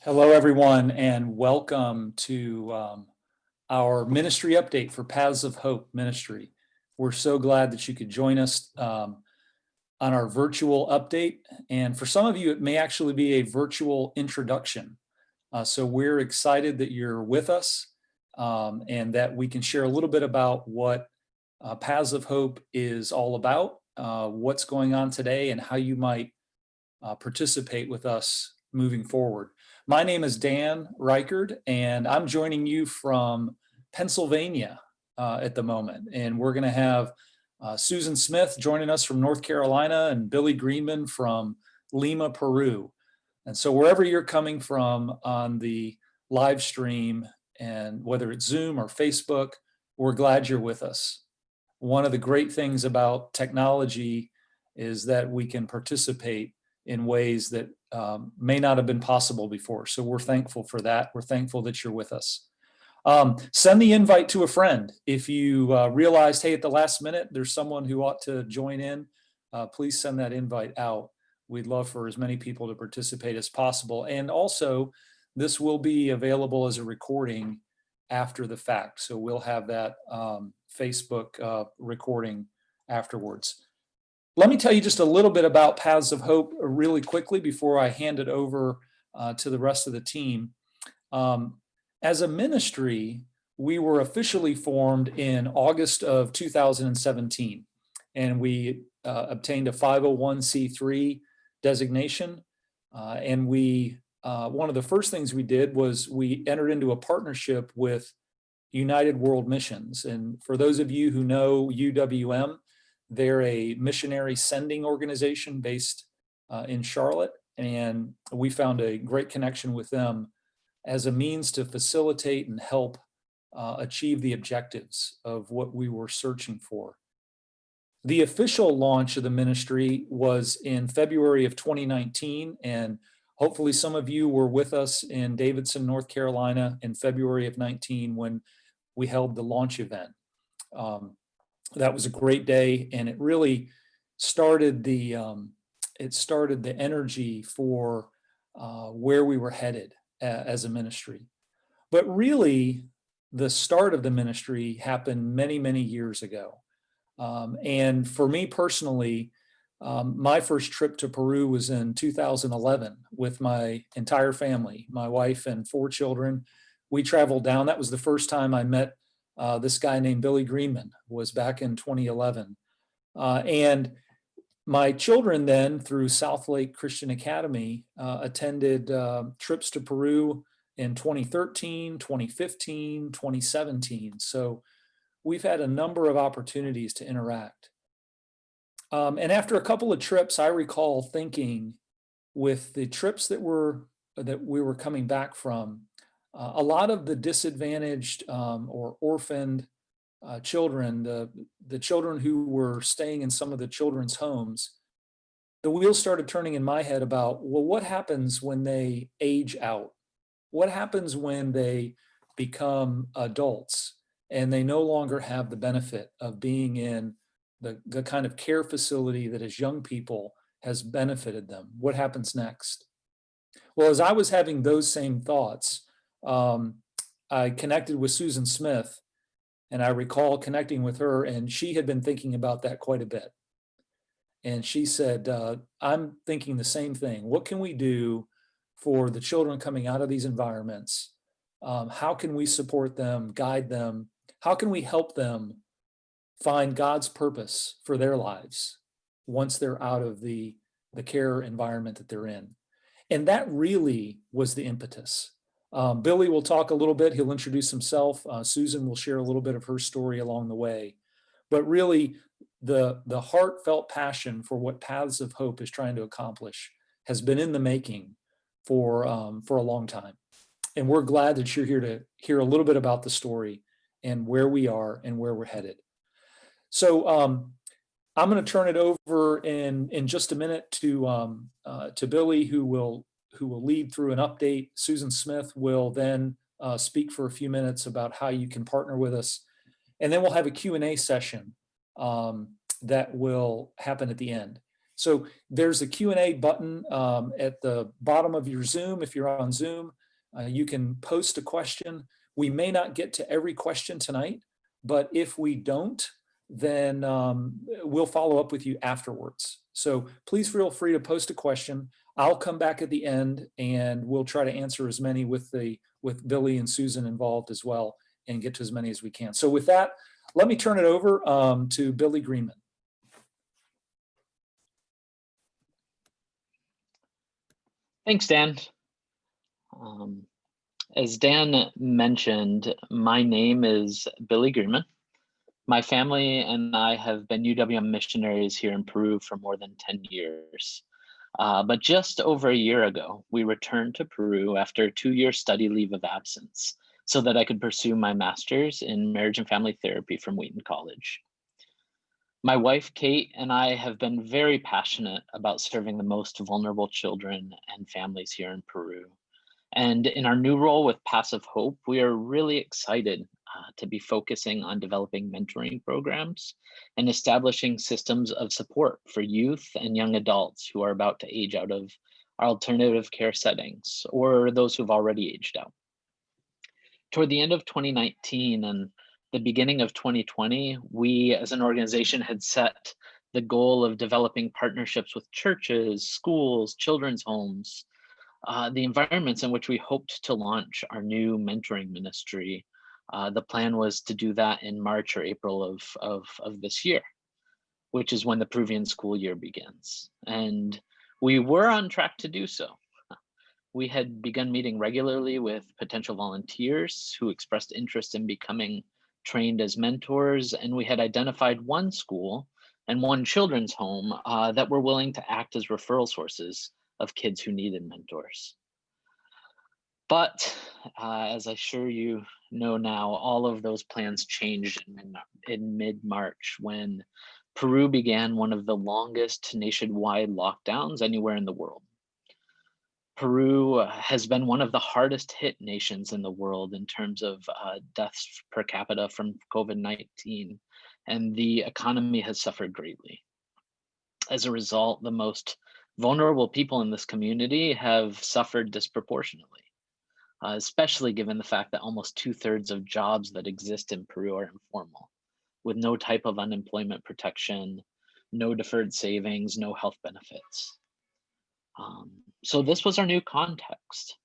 Hello, everyone, and welcome to our ministry update for Paths of Hope Ministry. We're so glad that you could join us on our virtual update. And for some of you, it may actually be a virtual introduction. So we're excited that you're with us and that we can share a little bit about what Paths of Hope is all about, what's going on today, and how you might participate with us moving forward. My name is Dan Reichard, and I'm joining you from Pennsylvania at the moment. And we're going to have Susan Smith joining us from North Carolina and Billy Greenman from Lima, Peru. And so wherever you're coming from on the live stream, and whether it's Zoom or Facebook, we're glad you're with us. One of the great things about technology is that we can participate in ways that may not have been possible before. So we're thankful for that. We're thankful that you're with us. Send the invite to a friend. If you realized, hey, at the last minute, there's someone who ought to join in, please send that invite out. We'd love for as many people to participate as possible. And also, this will be available as a recording after the fact. So we'll have that Facebook recording afterwards. Let me tell you just a little bit about Paths of Hope really quickly before I hand it over to the rest of the team. As a ministry, we were officially formed in August of 2017, and we obtained a 501c3 designation. And we one of the first things we did was we entered into a partnership with United World Missions. And for those of you who know UWM, they're a missionary sending organization based in Charlotte. And we found a great connection with them as a means to facilitate and help achieve the objectives of what we were searching for. The official launch of the ministry was in February of 2019, and hopefully some of you were with us in Davidson, North Carolina in February of 19 when we held the launch event. That was a great day, and it really started the energy for where we were headed as a ministry. But really, the start of the ministry happened many, many years ago. And for me personally, my first trip to Peru was in 2011 with my entire family, my wife and 4 children. We traveled down. That was the first time I met this guy named Billy Greenman, was back in 2011. And my children then, through South Lake Christian Academy, attended trips to Peru in 2013, 2015, 2017. So we've had a number of opportunities to interact. And after a couple of trips, I recall thinking, with the trips that we were coming back from, a lot of the disadvantaged or orphaned children, the children who were staying in some of the children's homes, the wheels started turning in my head about, well, what happens when they age out? What happens when they become adults and they no longer have the benefit of being in the kind of care facility that as young people has benefited them? What happens next? Well, as I was having those same thoughts, I connected with Susan Smith, and I recall connecting with her, and she had been thinking about that quite a bit. And she said, I'm thinking the same thing. What can we do for the children coming out of these environments? How can we support them, guide them? How can we help them find God's purpose for their lives once they're out of the care environment that they're in? And that really was the impetus. Billy will talk a little bit. He'll introduce himself. Susan will share a little bit of her story along the way. But really, the heartfelt passion for what Paths of Hope is trying to accomplish has been in the making for a long time. And we're glad that you're here to hear a little bit about the story and where we are and where we're headed. So I'm going to turn it over in just a minute to Billy, who will lead through an update. Susan Smith will then speak for a few minutes about how you can partner with us. And then we'll have a Q&A session that will happen at the end. So there's a Q&A button at the bottom of your Zoom. If you're on Zoom, you can post a question. We may not get to every question tonight, but if we don't, then we'll follow up with you afterwards. So please feel free to post a question. I'll come back at the end and we'll try to answer as many with Billy and Susan involved as well and get to as many as we can. So with that, let me turn it over to Billy Greenman. Thanks, Dan. As Dan mentioned, my name is Billy Greenman. My family and I have been UWM missionaries here in Peru for more than 10 years. But just over a year ago, we returned to Peru after a 2-year study leave of absence so that I could pursue my master's in marriage and family therapy from Wheaton College. My wife, Kate, and I have been very passionate about serving the most vulnerable children and families here in Peru. And in our new role with Paths of Hope, we are really excited to be focusing on developing mentoring programs and establishing systems of support for youth and young adults who are about to age out of our alternative care settings or those who've already aged out. Toward the end of 2019 and the beginning of 2020, we as an organization had set the goal of developing partnerships with churches, schools, children's homes, the environments in which we hoped to launch our new mentoring ministry. The plan was to do that in March or April of this year, which is when the Peruvian school year begins. And we were on track to do so. we had begun meeting regularly with potential volunteers who expressed interest in becoming trained as mentors, and we had identified one school and one children's home that were willing to act as referral sources of kids who needed mentors. But as I'm sure you know now, all of those plans changed in mid-March when Peru began one of the longest nationwide lockdowns anywhere in the world. Peru has been one of the hardest hit nations in the world in terms of deaths per capita from COVID-19, and the economy has suffered greatly. As a result, the most vulnerable people in this community have suffered disproportionately, especially given the fact that almost 2/3 of jobs that exist in Peru are informal, with no type of unemployment protection, no deferred savings, no health benefits. So this was our new context.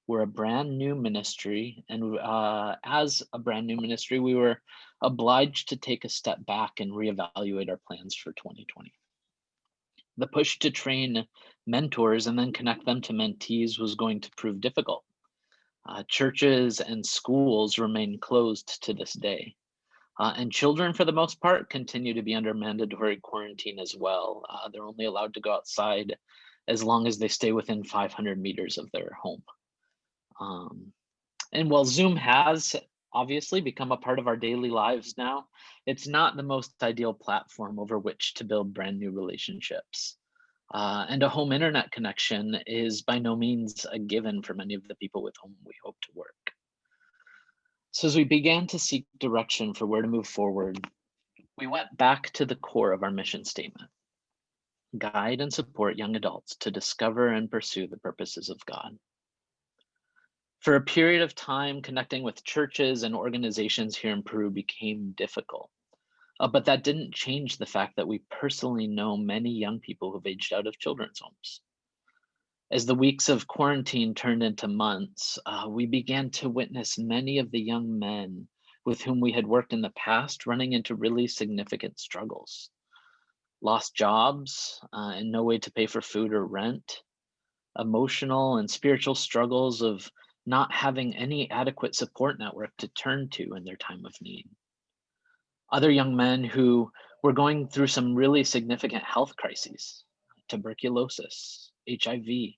We're a brand new ministry, and as a brand new ministry, we were obliged to take a step back and reevaluate our plans for 2020. The push to train mentors and then connect them to mentees was going to prove difficult. Churches and schools remain closed to this day. And children, for the most part, continue to be under mandatory quarantine as well. They're only allowed to go outside as long as they stay within 500 meters of their home. And while Zoom has obviously become a part of our daily lives now, it's not the most ideal platform over which to build brand new relationships. And a home internet connection is by no means a given for many of the people with whom we hope to work. So as we began to seek direction for where to move forward, we went back to the core of our mission statement: guide and support young adults to discover and pursue the purposes of God. For a period of time, connecting with churches and organizations here in Peru became difficult. But that didn't change the fact that we personally know many young people who've aged out of children's homes. As the weeks of quarantine turned into months, we began to witness many of the young men with whom we had worked in the past running into really significant struggles. Lost jobs and no way to pay for food or rent, emotional and spiritual struggles of not having any adequate support network to turn to in their time of need. Other young men who were going through some really significant health crises, tuberculosis, HIV,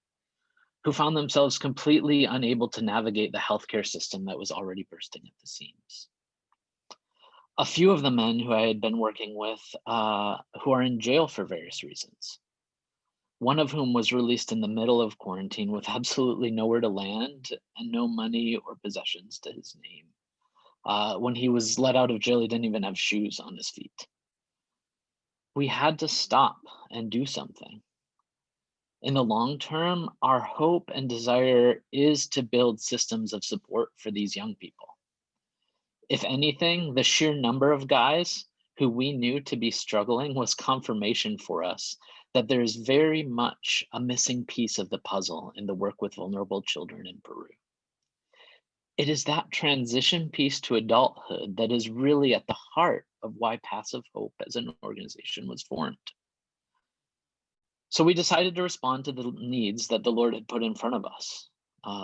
who found themselves completely unable to navigate the healthcare system that was already bursting at the seams. A few of the men who I had been working with who are in jail for various reasons, one of whom was released in the middle of quarantine with absolutely nowhere to land and no money or possessions to his name. When he was let out of jail, he didn't even have shoes on his feet. We had to stop and do something. In the long term, our hope and desire is to build systems of support for these young people. If anything, the sheer number of guys who we knew to be struggling was confirmation for us that there is very much a missing piece of the puzzle in the work with vulnerable children in Peru. It is that transition piece to adulthood that is really at the heart of why Passive Hope as an organization was formed. So we decided to respond to the needs that the Lord had put in front of us,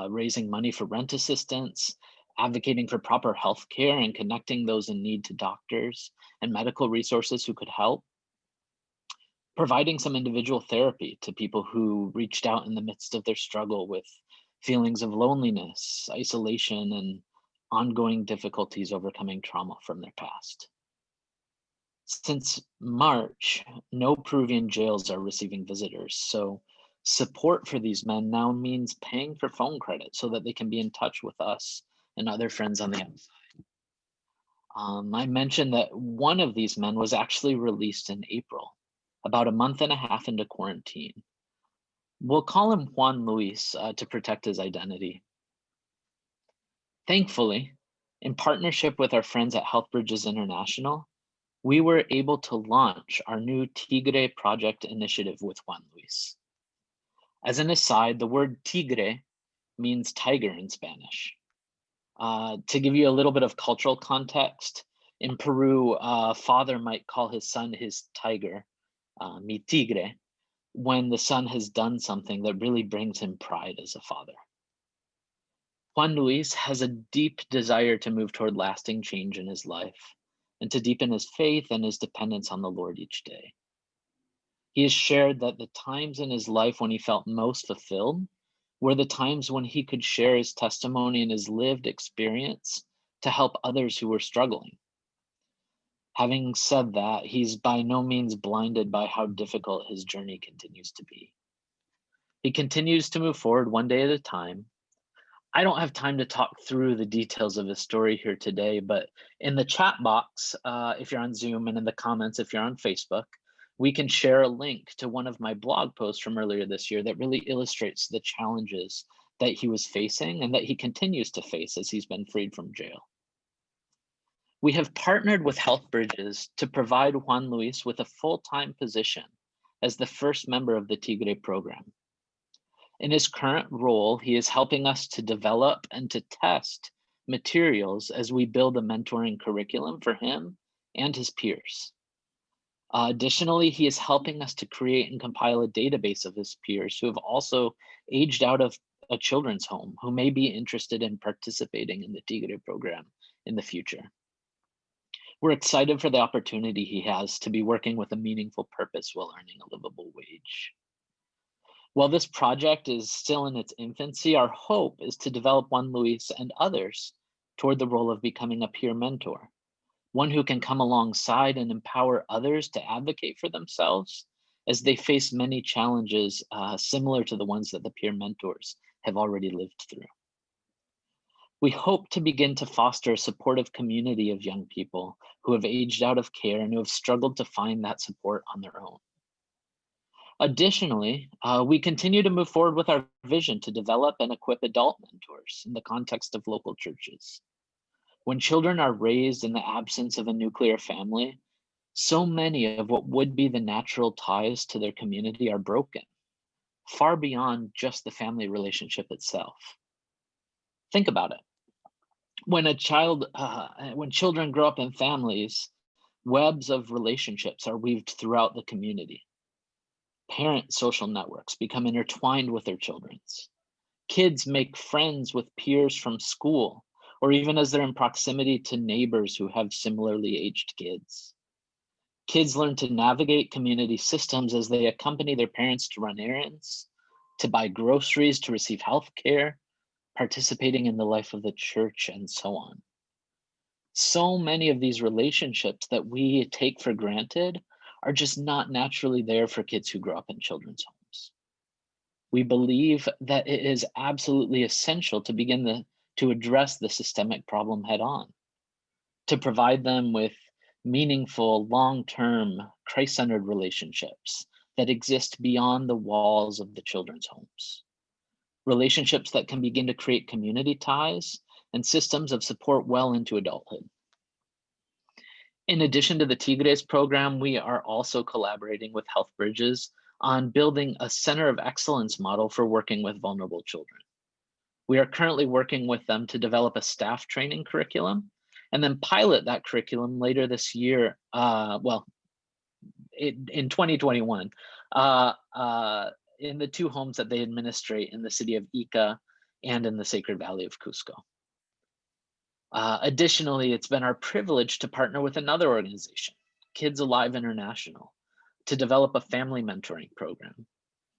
raising money for rent assistance, advocating for proper health care and connecting those in need to doctors and medical resources who could help, providing some individual therapy to people who reached out in the midst of their struggle with feelings of loneliness, isolation, and ongoing difficulties overcoming trauma from their past. Since March, no Peruvian jails are receiving visitors, so support for these men now means paying for phone credit so that they can be in touch with us and other friends on the outside. I mentioned that one of these men was actually released in April, about a month and a half into quarantine. We'll call him Juan Luis to protect his identity. Thankfully, in partnership with our friends at Health Bridges International, we were able to launch our new Tigre project initiative with Juan Luis. As an aside, the word tigre means tiger in Spanish. To give you a little bit of cultural context, in Peru, a father might call his son his tiger, mi tigre, when the son has done something that really brings him pride as a father. Juan Luis has a deep desire to move toward lasting change in his life and to deepen his faith and his dependence on the Lord each day. He has shared that the times in his life when he felt most fulfilled were the times when he could share his testimony and his lived experience to help others who were struggling. Having said that, he's by no means blinded by how difficult his journey continues to be. He continues to move forward one day at a time. I don't have time to talk through the details of his story here today, but in the chat box, if you're on Zoom, and in the comments if you're on Facebook, we can share a link to one of my blog posts from earlier this year that really illustrates the challenges that he was facing and that he continues to face as he's been freed from jail. We have partnered with Health Bridges to provide Juan Luis with a full-time position as the first member of the Tigre program. In his current role, he is helping us to develop and to test materials as we build a mentoring curriculum for him and his peers. Additionally, he is helping us to create and compile a database of his peers who have also aged out of a children's home, who may be interested in participating in the Tigre program in the future. We're excited for the opportunity he has to be working with a meaningful purpose while earning a livable wage. While this project is still in its infancy, our hope is to develop Juan Luis and others toward the role of becoming a peer mentor, one who can come alongside and empower others to advocate for themselves as they face many challenges similar to the ones that the peer mentors have already lived through. We hope to begin to foster a supportive community of young people who have aged out of care and who have struggled to find that support on their own. Additionally, we continue to move forward with our vision to develop and equip adult mentors in the context of local churches. When children are raised in the absence of a nuclear family, so many of what would be the natural ties to their community are broken, far beyond just the family relationship itself. Think about it. When children grow up in families, webs of relationships are weaved throughout the community. Parent social networks become intertwined with their children's. Kids make friends with peers from school, or even as they're in proximity to neighbors who have similarly aged kids. Kids learn to navigate community systems as they accompany their parents to run errands, to buy groceries, to receive health care, participating in the life of the church, and so on. So many of these relationships that we take for granted are just not naturally there for kids who grow up in children's homes. We believe that it is absolutely essential to begin to address the systemic problem head on, to provide them with meaningful, long-term, Christ-centered relationships that exist beyond the walls of the children's homes. Relationships that can begin to create community ties and systems of support well into adulthood. In addition to the Tigres program, we are also collaborating with Health Bridges on building a center of excellence model for working with vulnerable children. We are currently working with them to develop a staff training curriculum and then pilot that curriculum later this year, in 2021, in the two homes that they administrate in the city of Ica and in the Sacred Valley of Cusco. Additionally, it's been our privilege to partner with another organization, Kids Alive International, to develop a family mentoring program,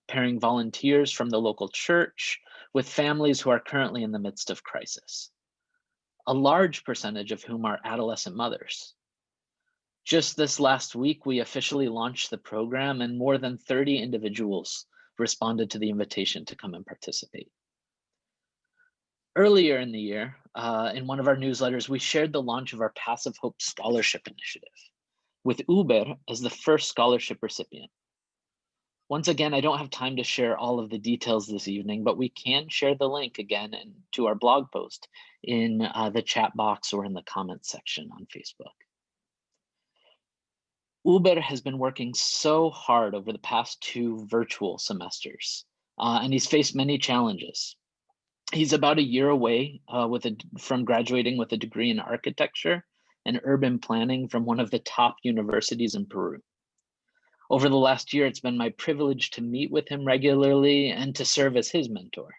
pairing volunteers from the local church with families who are currently in the midst of crisis, a large percentage of whom are adolescent mothers. Just this last week, we officially launched the program, and more than 30 individuals responded to the invitation to come and participate. Earlier in the year, in one of our newsletters, we shared the launch of our Passive Hope Scholarship Initiative, with Huberth as the first scholarship recipient. Once again, I don't have time to share all of the details this evening, but we can share the link again to our blog post in the chat box or in the comments section on Facebook. Huberth has been working so hard over the past 2 virtual semesters, and he's faced many challenges. He's about a year away from graduating with a degree in architecture and urban planning from one of the top universities in Peru. Over the last year, it's been my privilege to meet with him regularly and to serve as his mentor.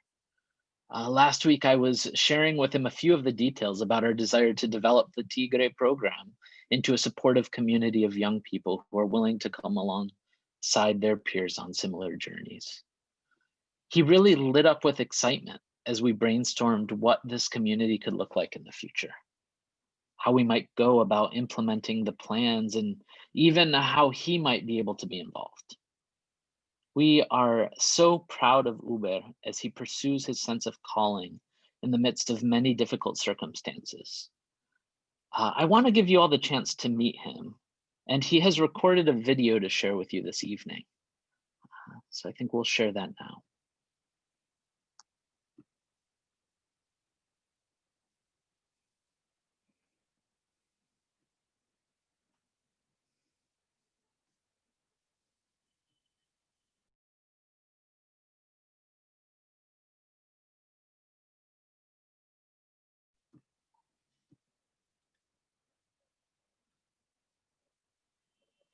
Last week, I was sharing with him a few of the details about our desire to develop the Tigre program into a supportive community of young people who are willing to come alongside their peers on similar journeys. He really lit up with excitement as we brainstormed what this community could look like in the future, how we might go about implementing the plans, and even how he might be able to be involved. We are so proud of Huberth as he pursues his sense of calling in the midst of many difficult circumstances. I want to give you all the chance to meet him, and he has recorded a video to share with you this evening. So I think we'll share that now.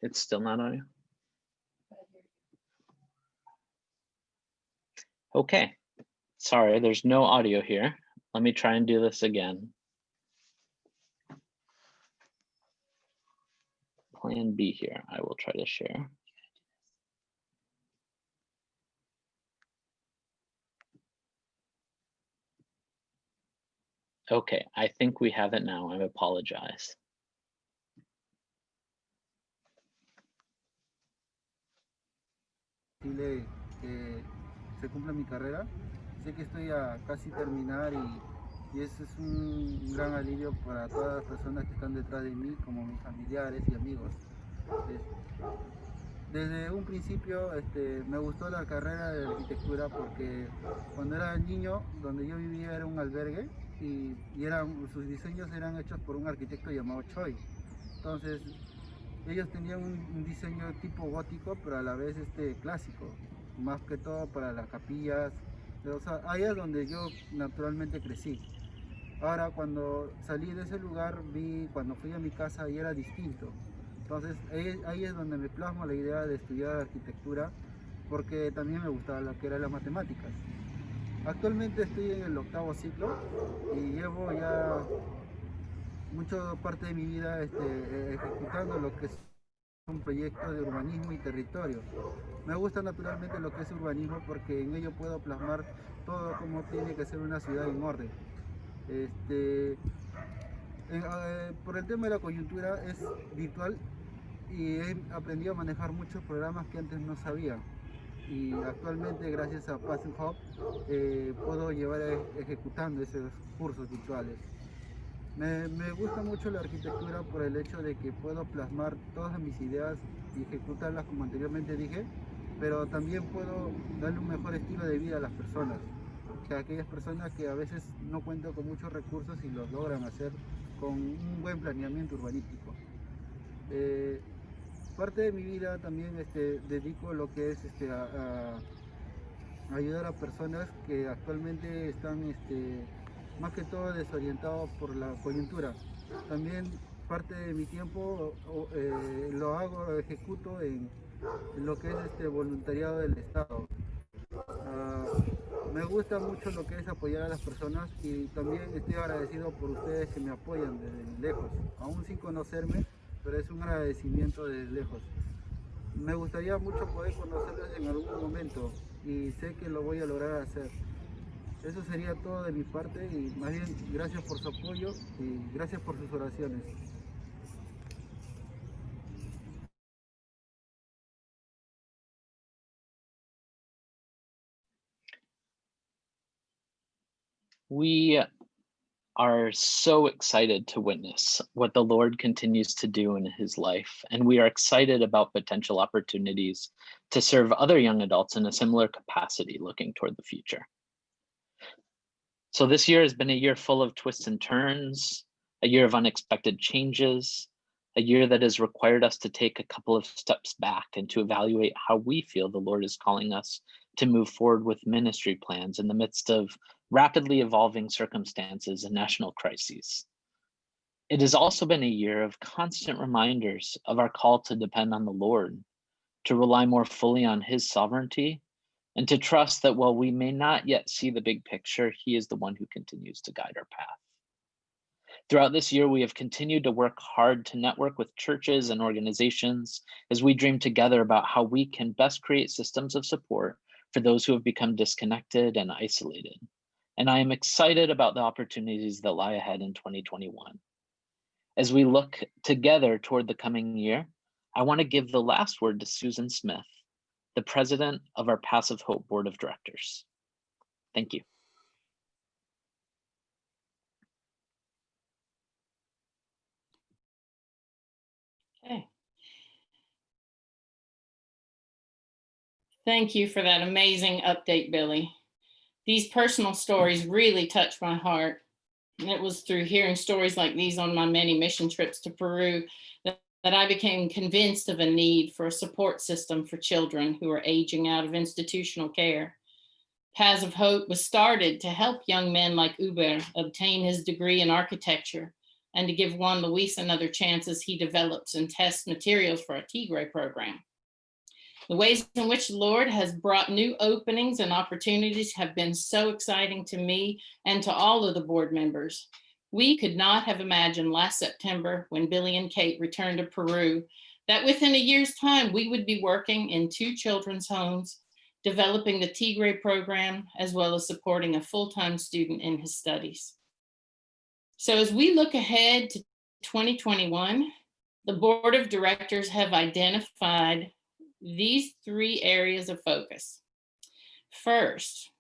It's still not audio? Okay, sorry, there's no audio here. Let me try and do this again. Plan B here, I will try to share. Okay, I think we have it now. I apologize. Que se cumpla mi carrera. Sé que estoy a casi terminar y eso es un gran alivio para todas las personas que están detrás de mí, como mis familiares y amigos. Desde un principio me gustó la carrera de arquitectura porque cuando era niño, donde yo vivía era un albergue y sus diseños eran hechos por un arquitecto llamado Choi. Entonces, ellos tenían un diseño tipo gótico, pero a la vez clásico, más que todo para las capillas. O sea, ahí es donde yo naturalmente crecí. Ahora, cuando salí de ese lugar, cuando fui a mi casa y era distinto. Entonces, ahí es donde me plasmo la idea de estudiar arquitectura, porque también me gustaba lo que eran las matemáticas. Actualmente estoy en el 8º ciclo y llevo ya mucha parte de mi vida ejecutando lo que es un proyecto de urbanismo y territorio. Me gusta naturalmente lo que es urbanismo porque en ello puedo plasmar todo como tiene que ser una ciudad en orden. Por el tema de la coyuntura es virtual y he aprendido a manejar muchos programas que antes no sabía. Y actualmente, gracias a Passing Hub, puedo llevar ejecutando esos cursos virtuales. Me gusta mucho la arquitectura por el hecho de que puedo plasmar todas mis ideas y ejecutarlas como anteriormente dije, pero también puedo darle un mejor estilo de vida a las personas, que a aquellas personas que a veces no cuentan con muchos recursos y los logran hacer con un buen planeamiento urbanístico. Parte de mi vida también dedico lo que es a ayudar a personas que actualmente están más que todo desorientados por la coyuntura. También parte de mi tiempo lo ejecuto en lo que es voluntariado del Estado. Me gusta mucho lo que es apoyar a las personas y también estoy agradecido por ustedes que me apoyan desde lejos, aún sin conocerme, pero es un agradecimiento desde lejos. Me gustaría mucho poder conocerlos en algún momento y sé que lo voy a lograr hacer. Eso sería todo de mi parte y más bien gracias por su apoyo y gracias por sus oraciones. We are so excited to witness what the Lord continues to do in his life, and we are excited about potential opportunities to serve other young adults in a similar capacity looking toward the future. So this year has been a year full of twists and turns, a year of unexpected changes, a year that has required us to take a couple of steps back and to evaluate how we feel the Lord is calling us to move forward with ministry plans in the midst of rapidly evolving circumstances and national crises. It has also been a year of constant reminders of our call to depend on the Lord, to rely more fully on His sovereignty, and to trust that while we may not yet see the big picture, He is the one who continues to guide our path. Throughout this year, we have continued to work hard to network with churches and organizations as we dream together about how we can best create systems of support for those who have become disconnected and isolated. And I am excited about the opportunities that lie ahead in 2021. As we look together toward the coming year, I want to give the last word to Susan Smith, the president of our Paths of Hope Board of Directors. Thank you. Okay. Thank you for that amazing update, Billy. These personal stories really touched my heart. And it was through hearing stories like these on my many mission trips to Peru that I became convinced of a need for a support system for children who are aging out of institutional care. Paths of Hope was started to help young men like Huberth obtain his degree in architecture and to give Juan Luis another chance as he develops and tests materials for a Tigre program. The ways in which the Lord has brought new openings and opportunities have been so exciting to me and to all of the board members. We could not have imagined last September, when Billy and Kate returned to Peru, that within a year's time, we would be working in 2 children's homes, developing the Tigre program, as well as supporting a full-time student in his studies. So as we look ahead to 2021, the board of directors have identified these 3 areas of focus. First,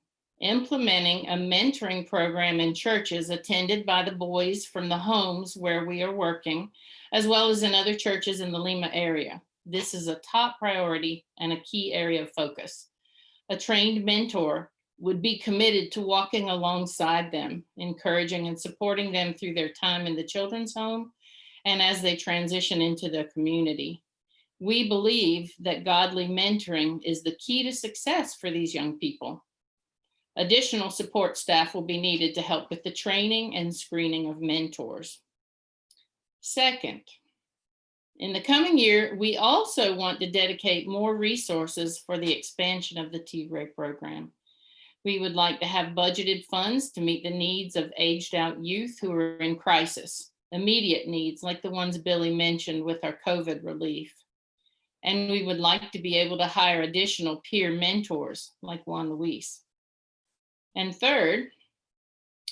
implementing a mentoring program in churches attended by the boys from the homes where we are working, as well as in other churches in the Lima area. This is a top priority and a key area of focus. A trained mentor would be committed to walking alongside them, encouraging and supporting them through their time in the children's home and as they transition into the community. We believe that godly mentoring is the key to success for these young people. Additional support staff will be needed to help with the training and screening of mentors. Second, in the coming year, we also want to dedicate more resources for the expansion of the Tigre program. We would like to have budgeted funds to meet the needs of aged out youth who are in crisis, immediate needs like the ones Billy mentioned with our COVID relief. And we would like to be able to hire additional peer mentors like Juan Luis. And third,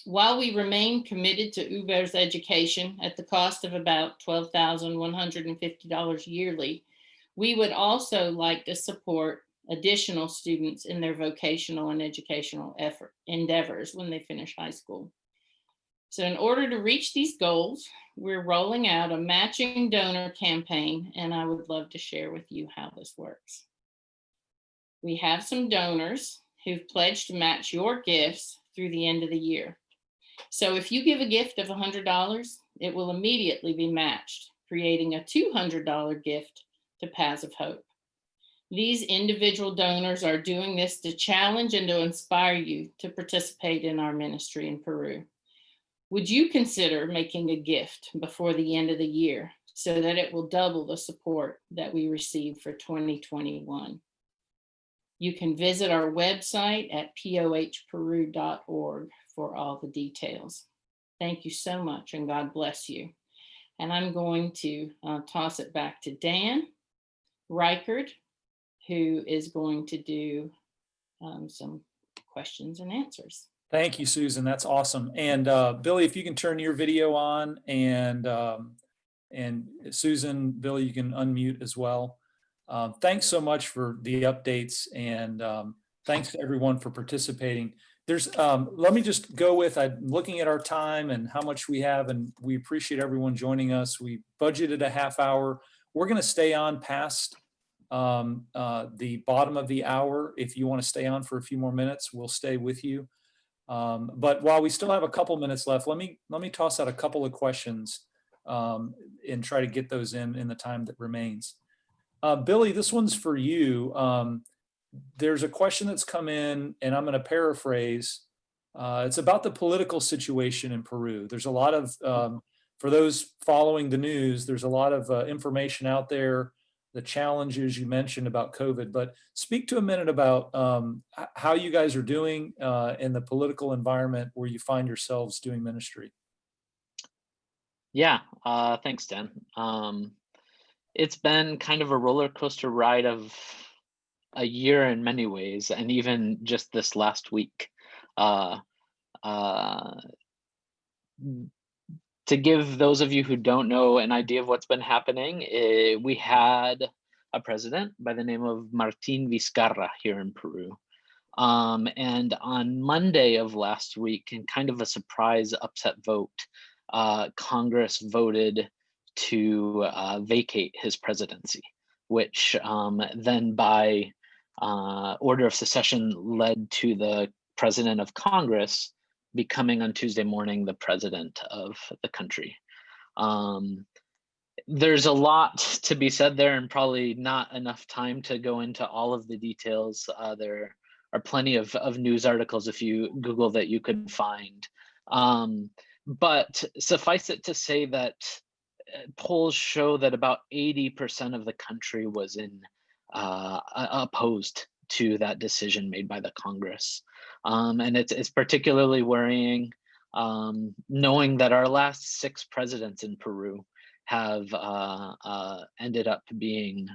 while we remain committed to Huberth's education at the cost of about $12,150 yearly, we would also like to support additional students in their vocational and educational endeavors when they finish high school. So in order to reach these goals, we're rolling out a matching donor campaign, and I would love to share with you how this works. We have some donors who've pledged to match your gifts through the end of the year. So if you give a gift of $100, it will immediately be matched, creating a $200 gift to Paths of Hope. These individual donors are doing this to challenge and to inspire you to participate in our ministry in Peru. Would you consider making a gift before the end of the year so that it will double the support that we receive for 2021? You can visit our website at pohperu.org for all the details. Thank you so much, and God bless you. And I'm going to toss it back to Dan Reichard, who is going to do some questions and answers. Thank you, Susan. That's awesome. And Billy, if you can turn your video on, and Susan, Billy, you can unmute as well. Thanks so much for the updates, and thanks to everyone for participating. Let me just go with, I'm looking at our time and how much we have, and we appreciate everyone joining us. We budgeted a half hour. We're going to stay on past the bottom of the hour. If you want to stay on for a few more minutes, we'll stay with you. But while we still have a couple minutes left, let me toss out a couple of questions and try to get those in the time that remains. Billy, this one's for you. There's a question that's come in, and I'm going to paraphrase. It's about the political situation in Peru. There's a lot of, for those following the news, there's a lot of information out there the challenges you mentioned about COVID, but speak to a minute about how you guys are doing in the political environment where you find yourselves doing ministry. Yeah, thanks, Dan. It's been kind of a roller coaster ride of a year in many ways, and even just this last week. Uh, uh, to give those of you who don't know an idea of what's been happening, we had a president by the name of Martin Vizcarra here in Peru. And on Monday of last week, in kind of a surprise upset vote, Congress voted to vacate his presidency, which then by order of secession led to the president of Congress becoming on Tuesday morning the president of the country. There's a lot to be said there, and probably not enough time to go into all of the details. There are plenty of news articles, if you Google, that you could find. But suffice it to say that polls show that about 80% of the country was opposed to that decision made by the Congress. And it's particularly worrying, knowing that our last 6 presidents in Peru have ended up being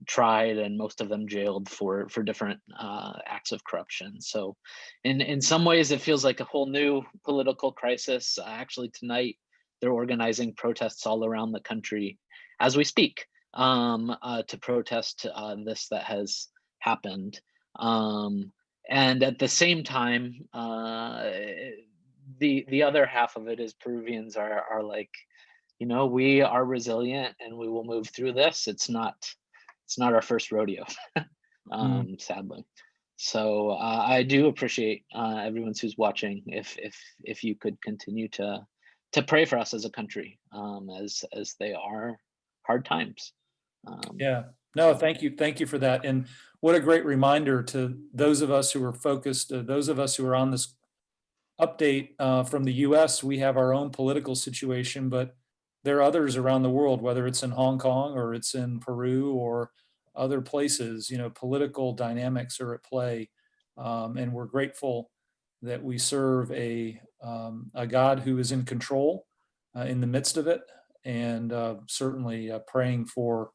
tried, and most of them jailed for different acts of corruption. So in some ways it feels like a whole new political crisis. Actually tonight they're organizing protests all around the country as we speak, to protest this that has happened. And at the same time, the other half of it is Peruvians are like, we are resilient and we will move through this. It's not our first rodeo, sadly. So I do appreciate everyone who's watching. If you could continue to pray for us as a country, as they are hard times. Yeah, no, thank you for that. And what a great reminder to those of us who are focused, those of us who are on this update from the US. We have our own political situation, but there are others around the world, whether it's in Hong Kong or it's in Peru or other places. Political dynamics are at play, and we're grateful that we serve a God who is in control in the midst of it, and certainly praying for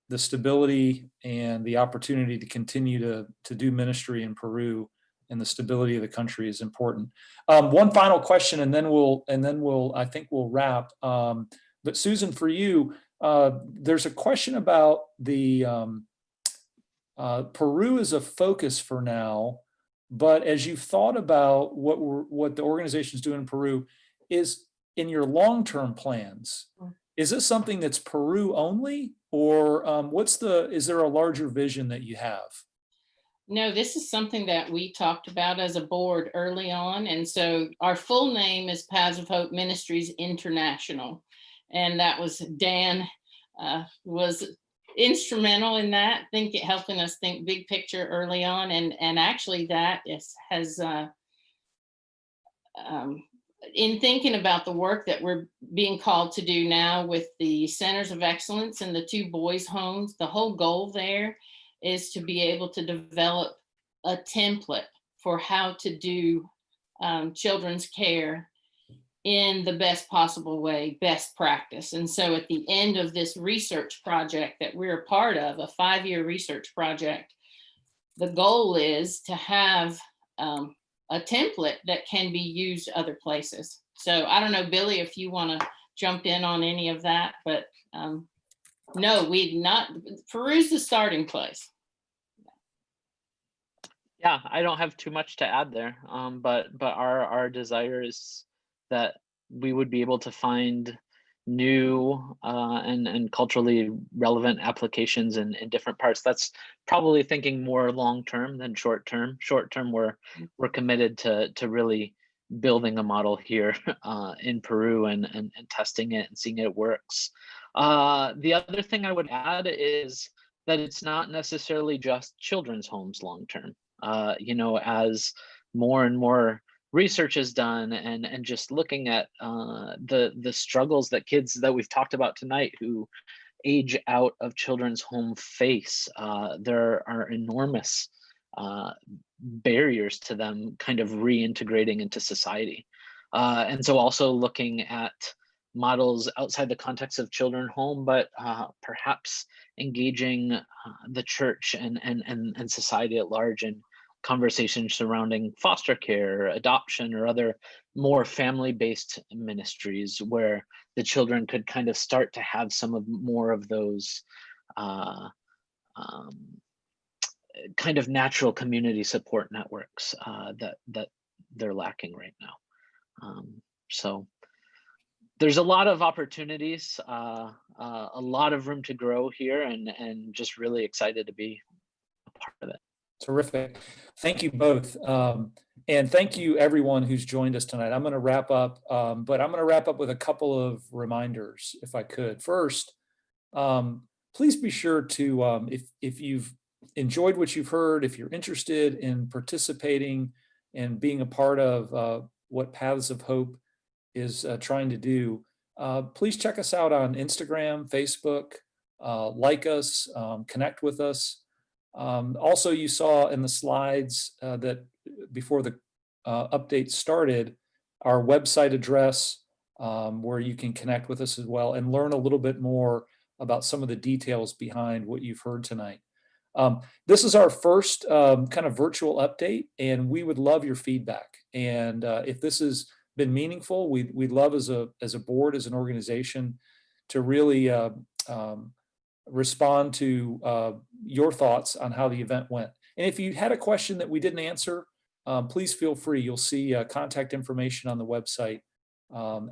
the stability and the opportunity to continue to do ministry in Peru, and the stability of the country is important. One final question, and then I think we'll wrap. But Susan, for you, there's a question about the Peru is a focus for now, but as you've thought about what the organization is doing in Peru, is in your long-term plans, is this something that's Peru only, or is there a larger vision that you have? No, this is something that we talked about as a board early on. And so our full name is Paths of Hope Ministries International. And that was Dan was instrumental in that, helping us think big picture early on. And actually that has in thinking about the work that we're being called to do now with the Centers of Excellence and the 2 boys' homes, the whole goal there is to be able to develop a template for how to do children's care in the best possible way, best practice. And so at the end of this research project that we're a part of, a 5-year research project, the goal is to have a template that can be used other places. So I don't know, Billy, if you want to jump in on any of that, but no, Peru's the starting place. Yeah, I don't have too much to add there, but our desire is that we would be able to find new and culturally relevant applications in different parts. That's probably thinking more long-term than short-term. Short-term, we're committed to really building a model here in Peru and testing it and seeing it works. The other thing I would add is that it's not necessarily just children's homes long-term. As more and more research is done and just looking at the struggles that kids that we've talked about tonight, who age out of children's home face. There are enormous barriers to them kind of reintegrating into society. And so also looking at models outside the context of children home, but perhaps engaging the church and society at large in conversations surrounding foster care, adoption, or other more family-based ministries where the children could kind of start to have some of more of those uh, um, kind of natural community support networks that they're lacking right now. So there's a lot of opportunities, a lot of room to grow here, and just really excited to be a part of it. Terrific. Thank you both. And thank you everyone who's joined us tonight. I'm going to wrap up, but I'm going to wrap up with a couple of reminders, if I could. First, please be sure to, if you've enjoyed what you've heard, if you're interested in participating and being a part of what Paths of Hope is trying to do, please check us out on Instagram, Facebook, like us, connect with us. Also, you saw in the slides that before the update started, our website address where you can connect with us as well and learn a little bit more about some of the details behind what you've heard tonight. This is our first kind of virtual update, and we would love your feedback. And if this has been meaningful, we'd love as a board, as an organization, to really respond to your thoughts on how the event went. And if you had a question that we didn't answer, please feel free. You'll see contact information on the website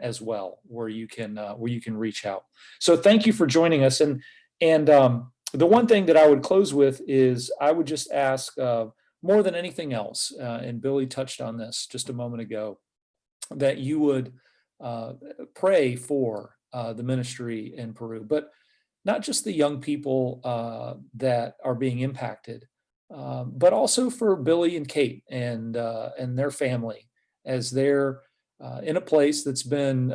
as well, where you can reach out. So thank you for joining us. And the one thing that I would close with is I would just ask, more than anything else, and Billy touched on this just a moment ago, that you would pray for the ministry in Peru, but not just the young people that are being impacted, but also for Billy and Kate and their family, as they're in a place that's been,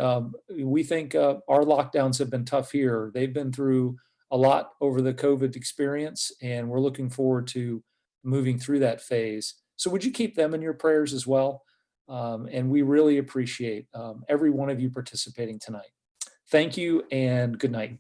we think our lockdowns have been tough here. They've been through a lot over the COVID experience, and we're looking forward to moving through that phase. So would you keep them in your prayers as well? And we really appreciate every one of you participating tonight. Thank you and good night.